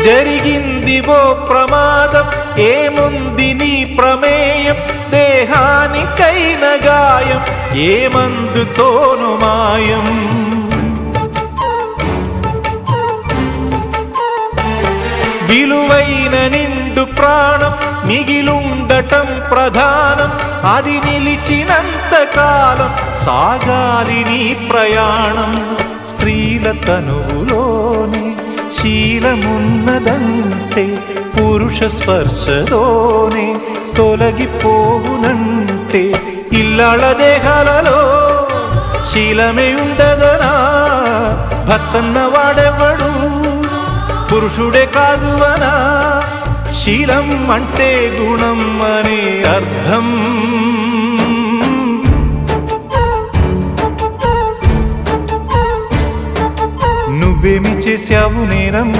జరిగిందివో ప్రమాదం ఏముంది నీ ప్రమేయం, దేహానికైన గాయం ఏ మందుతోను మాయం. విలువైన నిండు ప్రాణం మిగిలుండటం ప్రధానం, అది నిలిచినంత కాలం సాగాలి నీ ప్రయాణం. స్త్రీల తనువులోనే శీలమున్నదంటే పురుష స్పర్శతోనే తొలగిపోవునంటే, ఇల్లాళ దేహాలలో శీలమే ఉండదనా, భర్తన్న వాడెవడు పురుషుడే కాదు అనా. శీలం అంటే గుణం అనే అర్థం. నువ్వేమి చేశావు నేరం,